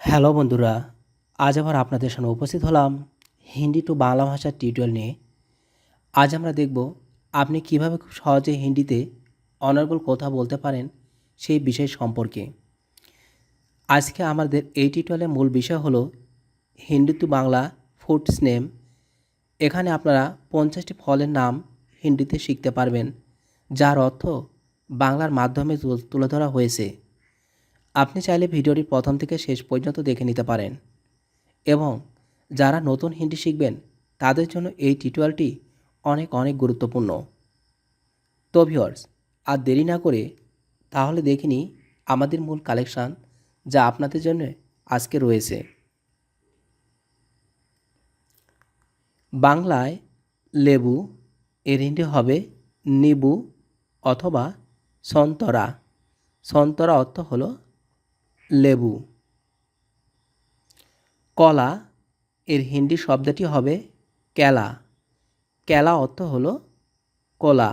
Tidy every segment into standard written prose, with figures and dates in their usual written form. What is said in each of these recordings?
Hello বন্ধুরা, আজ আবার আপনাদের সামনে উপস্থিত হলাম হিন্দি টু বাংলা ভাষার টিউটোরিয়াল নিয়ে। আজ আমরা দেখব আপনি কিভাবে খুব সহজে হিন্দিতে অনর্গল কথা বলতে পারেন সেই বিষয় সম্পর্কে। আজকে আমাদের এই টিউটোরিয়ালের মূল বিষয় হলো Hindi to Bangla foods name. এখানে আপনারা 50টি ফলের নাম হিন্দিতে শিখতে পারবেন, যার অর্থ বাংলার মাধ্যমে তুলে ধরা হয়েছে। আপনি চাইলে ভিডিওটি প্রথম থেকে শেষ পর্যন্ত দেখে নিতে পারেন এবং যারা নতুন হিন্দি শিখবেন তাদের জন্য এই টিউটোরিয়ালটি অনেক অনেক গুরুত্বপূর্ণ। তো ভিউয়ার্স, আর দেরি না করে তাহলে দেখে নিই আমাদের মূল কালেকশান যা আপনাদের জন্য আজকে রয়েছে। বাংলায় লেবু এর হিন্দি হবে নিবু অথবা সন্তরা। সন্তরা অর্থ হলো লেবু। কলা এর হিন্দি শব্দটি হবে কেলা। কেলা অর্থ হলো কলা।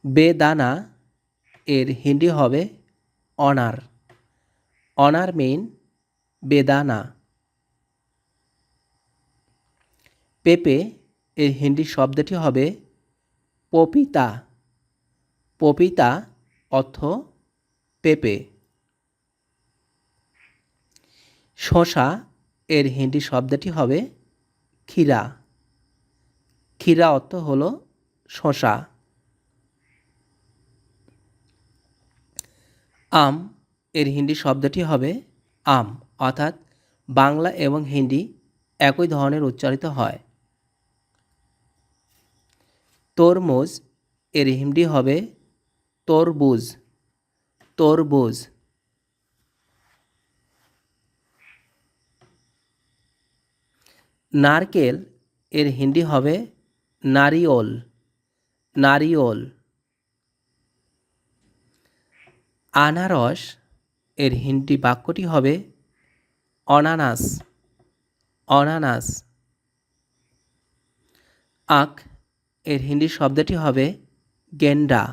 বেদানা এর হিন্দি হবে অনার। অনার মেইন বেদানা। পেঁপে এর হিন্দি শব্দটি হবে পপিতা। পপিতা অর্থ পেঁপে। শসা এর হিন্দি শব্দটি হবে ক্ষীরা। ক্ষীরা অর্থ হলো শসা। আম এর হিন্দি শব্দটি হবে আম, অর্থাৎ বাংলা এবং হিন্দি একই ধরনের উচ্চারিত হয়। তরমুজ এর হিন্দি হবে তরবুজ। তরবুজ। নারকেল এর হিন্দি হবে নারিওল। নারিওল। আনারস এর হিন্দি বাক্যটি হবে অনানাস। অনানাস। আখ এর হিন্দি শব্দটি হবে গেন্ডা।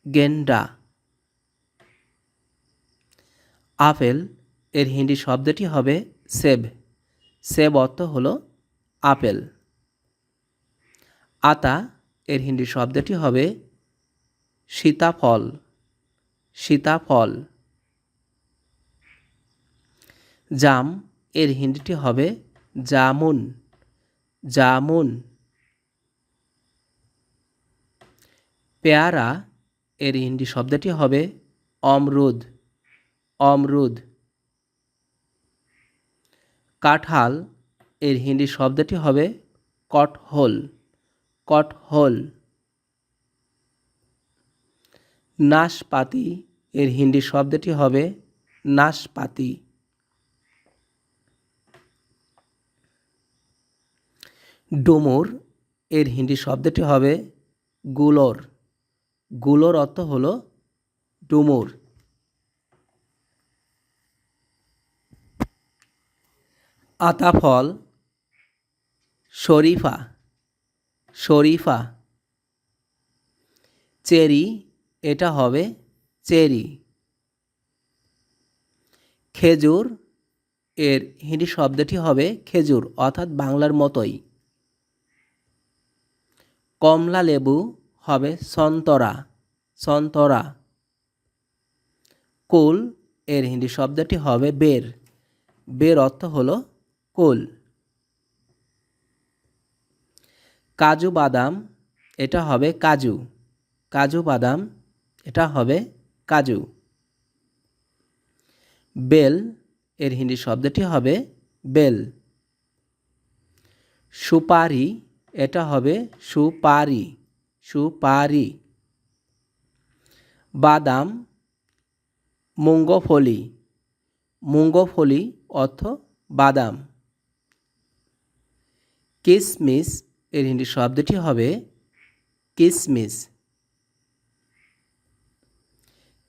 গেন্ডা। আপেল এর হিন্দি শব্দটি হবে সেব। সেব অর্থ হলো আপেল। আতা এর হিন্দি শব্দটি হবে সীতাফল। সীতাফল। জাম এর হিন্দিটি হবে জামুন। জামুন। পেয়ারা এর হিন্দি শব্দটি হবে অমরুদ। অমরুদ। কাঁঠাল এর হিন্দি শব্দটি হবে কটহল। কটহল। নাশপাতি এর হিন্দি শব্দটি হবে নাশপাতি। ডুমুর এর হিন্দি শব্দটি হবে গুলোর। গুলোর অর্থ হলো ডুমুর। আতাফল শরীফা। শরীফা। চেরি এটা হবে চেরি। খেজুর এর হিন্দি শব্দটি হবে খেজুর, অর্থাৎ বাংলার মতোই। কমলা লেবু হবে সন্তরা। সন্তরা। কুল এর হিন্দি শব্দটি হবে বের। বের অর্থ হলো কুল। কাজু বাদাম এটা হবে কাজু। কাজু বাদাম এটা হবে কাজু। বেল এর হিন্দি শব্দটি হবে বেল। সুপারি এটা হবে সুপারি। সুপারি। বাদাম মুঙ্গফলি। মুঙ্গফলি অর্থ বাদাম। কিশমিশ এর হিন্দি শব্দটি হবে কিশমিশ।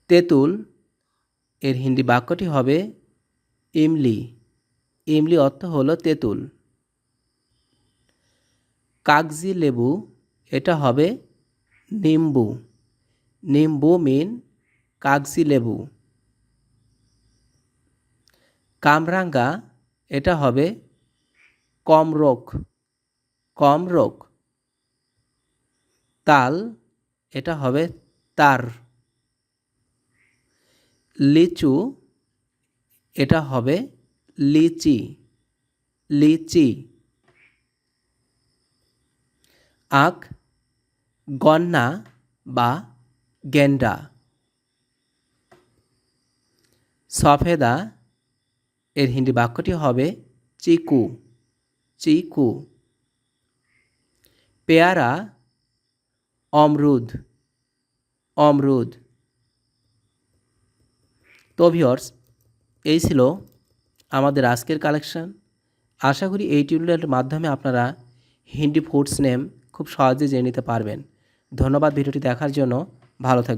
তেঁতুল এর হিন্দি বাক্যটি হবে ইমলি। ইমলি অর্থ হলো তেঁতুল। কাগজি লেবু এটা হবে নিম্বু। নিম্বু মিন কাগজি লেবু। কামরাঙ্গা এটা হবে কমরোক, কমরোক। তাল এটা হবে তার। লিচু এটা হবে লিচি, লিচি। আখ গন্না বা গেন্ডা। সফেদা এর হিন্দি বাক্যটি হবে চিকু, চিকু। পেয়ারা অমরুদ, অমরুদ। তো ভিউয়ার্স, এই ছিল আমাদের আজকের কালেকশন। আশা করি এই টিউটোরিয়ালের মাধ্যমে আপনারা হিন্দি ফুডস নেম খুব সহজে জেনে নিতে পারবেন। ধন্যবাদ ভিডিওটি দেখার জন্য। ভালো থাকবেন।